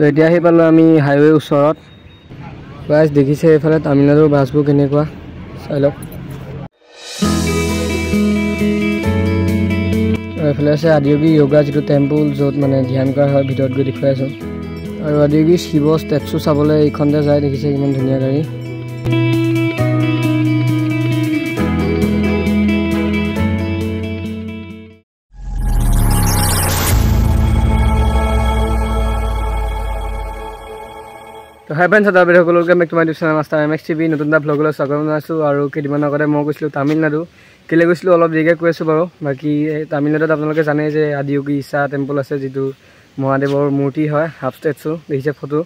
তো এতিয়া আহি পালোঁ আমি হাইৱে ওচৰত গাইজ দেখিছে এইফালে তামিলনাডুৰ বাছবোৰ কেনেকুৱা চাই লওক এইফালে আছে আদিয়োগী য়োগা যিটো টেম্পল য'ত মানে ধ্যান কৰা হয় ভিতৰত গৈ দেখুৱাই আছোঁ আৰু আদিয়োগী শিৱ ষ্টেচু চাবলৈ এইখনতে যায় দেখিছে কিমান ধুনীয়া গাড়ী তো হাই ফ্ৰেণ্ডছ এটা ভিডিঅ' সকলোকে back to my YouTube channel master MX TV নতুন এটা ভ্লগলৈ স্বাগতম জনাইছোঁ আৰু কেইদিনমান আগতে মই গৈছিলোঁ তামিলনাডু কেলৈ গৈছিলোঁ অলপ দেৰিকৈ কৈ আছোঁ বাৰু বাকী তামিলনাডুত আপোনালোকে জানে যে আদিয়োগী ঈশা টেম্পল আছে যিটো মহাদেৱৰ মূৰ্তি হয় হাফ ষ্টেচু দেখিছে ফটো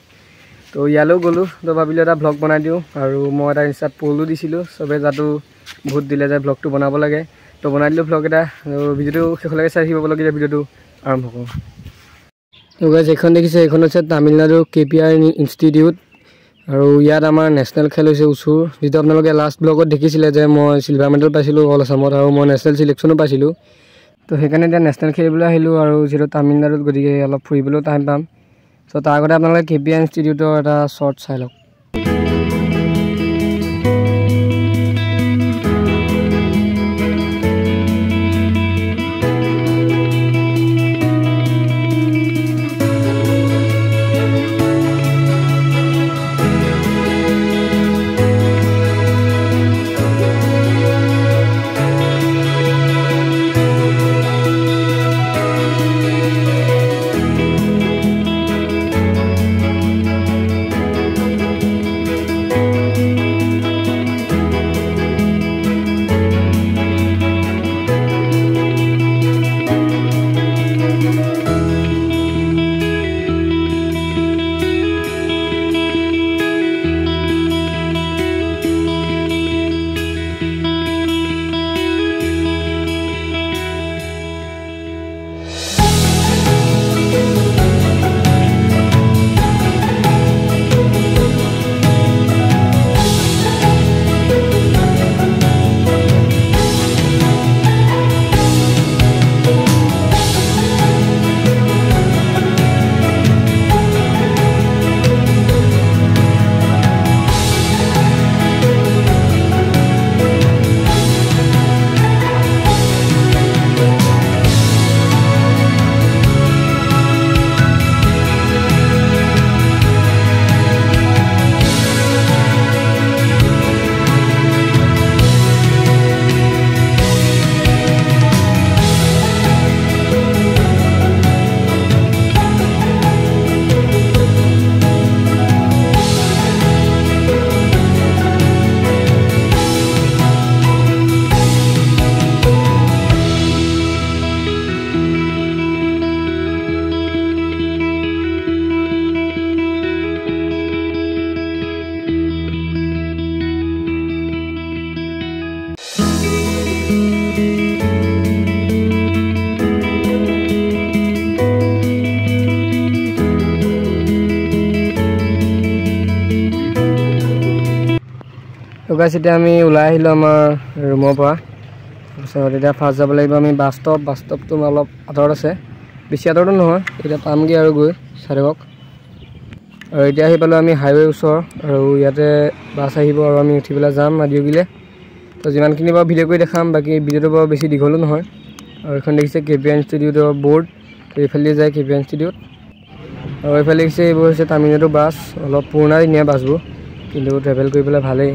তো ইয়ালৈও গ'লোঁ তো ভাবিলোঁ এটা ভ্লগ বনাই দিওঁ আৰু মই এটা ইনষ্টাত পলো দিছিলোঁ চবে যাতো ভোট দিলে যে ভ্লগটো বনাব লাগে তো বনাই দিলোঁ ভ্লগ এটা আৰু ভিডিঅ'টো শেষলৈকে চাই থাকিবলগীয়া ভিডিঅ'টো আৰম্ভ কৰোঁ তো গাইজ এইখন দেখিছে এইখন হৈছে তামিলনাডুৰ KPR ইনষ্টিটিউট আৰু ইয়াত আমাৰ নেশ্যনেল খেল হৈছে উচুৰ যিটো আপোনালোকে লাষ্ট ব্লগত দেখিছিলে যে মই চিলভাৰ মেডেল পাইছিলোঁ অল আছামত আৰু মই নেশ্যনেল চিলেকশ্যনো পাইছিলোঁ তো সেইকাৰণে এতিয়া নেশ্যনেল খেলিবলৈ আহিলোঁ আৰু যিহেতু তামিলনাডুত গতিকে অলপ ফুৰিবলৈও টাইম পাম চ' তাৰ আগতে আপোনালোকে KPR ইনষ্টিটিউটৰ এটা শ্বৰ্ট চাই লওক তো গাইজ এতিয়া আমি ওলাই আহিলোঁ আমাৰ ৰুমৰ পৰা তাৰপিছত এতিয়া ফাৰ্ষ্ট যাব লাগিব আমি বাছ ষ্টপটো অলপ আঁতৰত আছে বেছি আঁতৰতো নহয় এতিয়া পামগৈ আৰু গৈ চাই থাকক আৰু এতিয়া আহি পালোঁ আমি হাইৱে ওচৰ আৰু ইয়াতে বাছ আহিব আৰু আমি উঠি পেলাই যাম আদিয়োগীলৈ তো যিমানখিনি বাৰু ভিডিঅ' কৰি দেখাম বাকী ভিডিঅ'টো বাৰু বেছি দীঘলো নহয় আৰু এইখন দেখিছে KPR ইনষ্টিটিউটৰ বৰ্ড তো এইফালে যায় KPR ইনষ্টিটিউট আৰু এইফালে দেখিছে এইবোৰ হৈছে তামিলনাডু বাছ অলপ পুৰণা দিনীয়া বাছবোৰ কিন্তু ট্ৰেভেল কৰি পেলাই ভালেই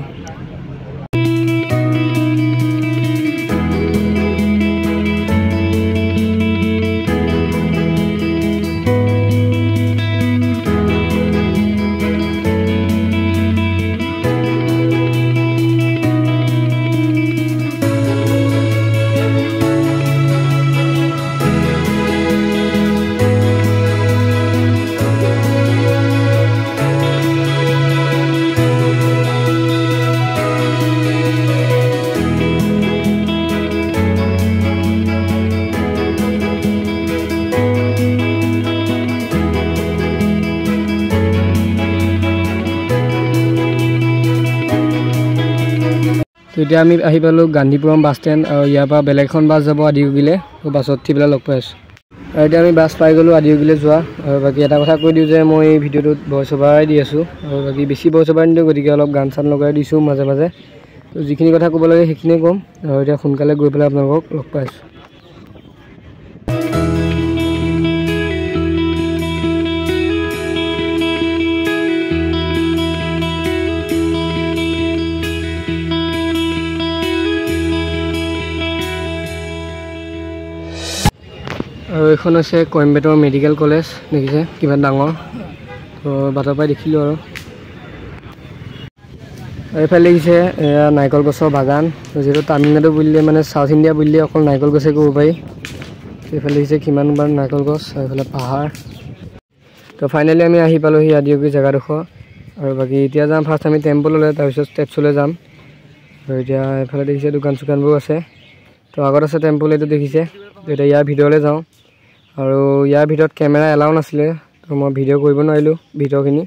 तो इतना आम आहि पालो गांधीपुरम बास स्टैंड और यार बेलेग बास जा आदियोगीले तो बासत उठी पे लग पाई। আৰু এতিয়া আমি বাছ পাই গ'লোঁ আদিউগিলৈ যোৱা। আৰু বাকী এটা কথা কৈ দিওঁ যে মই এই ভিডিঅ'টোত ভইচ অভাৰ দি আছোঁ, আৰু বাকী বেছি ভইচ অভাৰ নিদিওঁ, গতিকে অলপ গান চান লগাই দিছোঁ মাজে মাজে। তো যিখিনি কথা ক'ব লাগে সেইখিনিয়ে ক'ম, আৰু এতিয়া সোনকালে গৈ পেলাই আপোনালোকক লগ পাইছোঁ। আৰু এইখন হৈছে কইম্বেটৰ মেডিকেল কলেজ, দেখিছে কিমান ডাঙৰ। তো বাটৰ পৰাই দেখিলোঁ। আৰু এইফালে দেখিছে এয়া নাৰিকল গছৰ বাগান, যিহেতু তামিলনাডু বুলিলে মানে চাউথ ইণ্ডিয়া বুলিলে অকল নাৰিকল গছে ক'ব পাৰি। এইফালে দেখিছে কিমানবাৰ নাৰিকল গছ, আৰু এইফালে পাহাৰ। তো ফাইনেলি আমি আহি পালোঁহি আদিউগি জেগাডোখৰ। আৰু বাকী এতিয়া যাম ফাৰ্ষ্ট আমি টেম্পললৈ, তাৰপিছত ষ্টেপছলৈ যাম। আৰু এতিয়া এইফালে দেখিছে দোকান চোকানবোৰ আছে। তো আগত আছে টেম্পল, এইটো দেখিছে। তো এতিয়া ইয়াৰ ভিতৰলৈ যাওঁ। আৰু ইয়াৰ ভিতৰত কেমেৰা এলাউ নাছিলে, তো মই ভিডিঅ' কৰিব নোৱাৰিলোঁ ভিডিঅ'খিনি।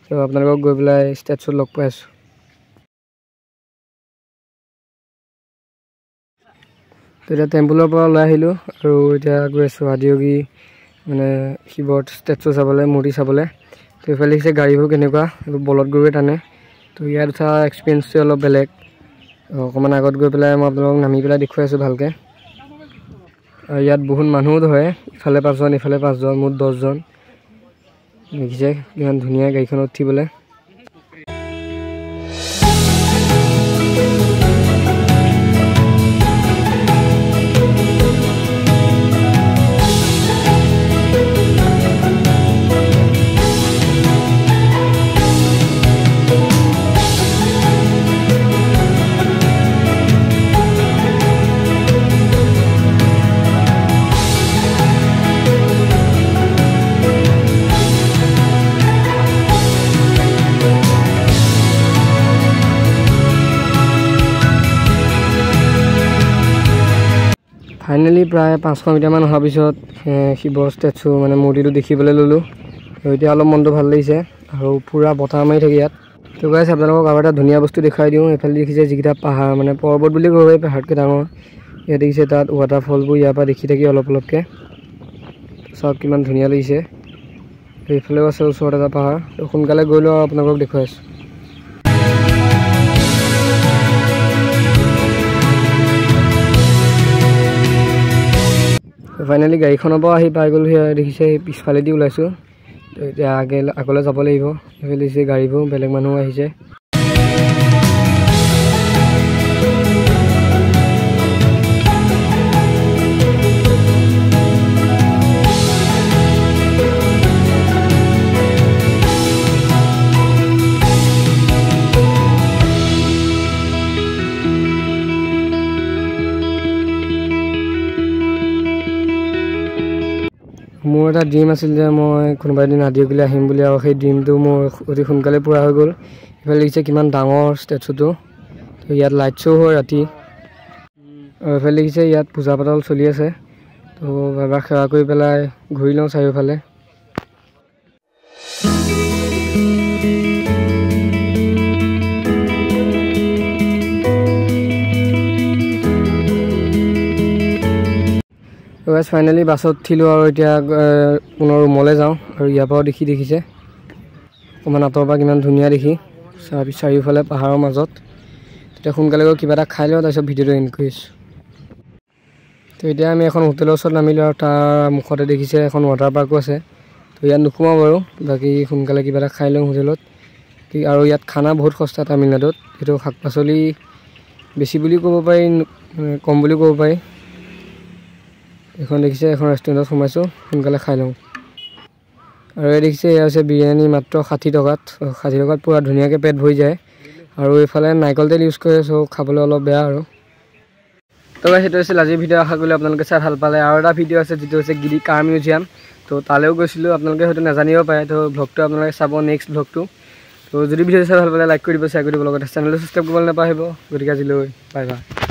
তো আপোনালোকক গৈ পেলাই ষ্টেপছত লগ পাই আছোঁ। তো এতিয়া টেম্পলৰ পৰা ওলাই আহিলোঁ, আৰু এতিয়া গৈ আছোঁ আদিউগি মানে শিৱৰ ষ্টেপছটো চাবলৈ, মূৰ্তি চাবলৈ। তো এইফালে দেখিছে গাড়ীবোৰ কেনেকুৱা, এইবোৰ বলদ গৰুৱে টানে। তো ইয়াত উঠা এক্সপিৰিয়েঞ্চটো অলপ বেলেগ। অকণমান আগত গৈ পেলাই মই আপোনালোকক নামি পেলাই দেখুৱাই আছোঁ ভালকৈ। আৰু ইয়াত বহুত মানুহো ধৰে, ইফালে 5জন ইফালে 5জন, মুঠ 10জন। দেখিছে কিমান ধুনীয়া গাড়ীখনত উঠিবলৈ। ফাইনেলি প্ৰায় 500 মিটাৰমান অহাৰ পিছত শিৱৰ ষ্টেচু মানে মূৰ্তিটো দেখিবলৈ ল'লোঁ। আৰু এতিয়া অলপ মনটো ভাল লাগিছে, আৰু পূৰা বতাহ মাৰি থাকে ইয়াত। তো গাইছ আপোনালোকক আৰু এটা ধুনীয়া বস্তু দেখুৱাই দিওঁ। এইফালে দেখিছে যিকেইটা পাহাৰ, মানে পৰ্বত বুলি ক'ব পাৰি, পাহাৰতকৈ ডাঙৰ। ইয়াত দেখিছে তাত ৱাটাৰফলবোৰ ইয়াৰ পৰা দেখি থাকি অলপ অলপকৈ চাওক কিমান ধুনীয়া লাগিছে। এইফালেও আছে ওচৰত এটা পাহাৰ। তো সোনকালে গৈ লওঁ আৰু আপোনালোকক দেখুৱাই আছোঁ। ফাইনেলি গাড়ীখনৰ পৰা আহি পাই গ'লোঁ। দেখিছে পিছফালেদি ওলাইছোঁ। তো এতিয়া আগলৈ যাব লাগিব। এইফালে দেখিছে গাড়ীবোৰ, বেলেগ মানুহ আহিছে। মোৰ এটা ড্ৰিম আছিল যে মই কোনোবা এদিন আদিউগিলৈ আহিম বুলি, আৰু সেই ড্ৰিমটো মোৰ অতি সোনকালে পূৰা হৈ গ'ল। এইফালে দেখিছে কিমান ডাঙৰ ষ্টেচুটো। তো ইয়াত লাইট শ্ব' হয় ৰাতি। আৰু এইফালে দেখিছে ইয়াত পূজা পাতল চলি আছে। তো এবাৰ সেৱা কৰি পেলাই ঘূৰি লওঁ চাৰিওফালে। গাইছ ফাইনেলি বাছত উঠিলোঁ, আৰু এতিয়া পুনৰ ৰুমলৈ যাওঁ। আৰু ইয়াৰ পৰাও দেখিছে অকণমান আঁতৰৰ পৰা কিমান ধুনীয়া দেখি, চাৰিওফালে পাহাৰৰ মাজত। তেতিয়া সোনকালে গৈ কিবা এটা খাই লওঁ, তাৰপিছত ভিডিঅ'টো এণ্ড কৰিছোঁ। তো এতিয়া আমি এখন হোটেলৰ ওচৰত নামিলোঁ, আৰু তাৰ মুখতে দেখিছে এখন ৱাটাৰ পাৰ্কো আছে। তো ইয়াত নোসোমাওঁ বাৰু, বাকী সোনকালে কিবা এটা খাই লওঁ হোটেলত। আৰু ইয়াত খানা বহুত সস্তা তামিলনাডুত। সেইটো শাক পাচলি বেছি বুলিও ক'ব পাৰি, কম বুলিও ক'ব পাৰি। এখন দেখিছে এখন ৰেষ্টুৰেণ্টত সোমাইছোঁ, সোনকালে খাই লওঁ। আৰু এই দেখিছে এয়া হৈছে বিৰিয়ানী, মাত্ৰ 60 টকাত। 60 টকাত পূৰা ধুনীয়াকৈ পেট ভৰি যায়। আৰু এইফালে নাৰিকল তেল ইউজ কৰে, চ' খাবলৈ অলপ বেয়া আৰু। তো সেইটো আছিল আজিৰ ভিডিঅ'। আশা কৰিলোঁ আপোনালোকে চাই ভাল পালে। আৰু এটা ভিডিঅ' আছে যিটো হৈছে গিৰি কাৰ মিউজিয়াম। তো তালৈও গৈছিলোঁ, আপোনালোকে হয়তো নাজানিব পাৰে। তো ভ্লগটো আপোনালোকে চাব, নেক্সট ভ্লগটো। তো যদি ভিডিঅ' চাই ভাল পালে লাইক কৰি দিব, শ্বেয়াৰ কৰি দিব, লগতে চেনেলটো ছাবস্ক্ৰাইব কৰিবলৈ নাপাহৰিব। গতিকে আজিলৈ বাই বাই।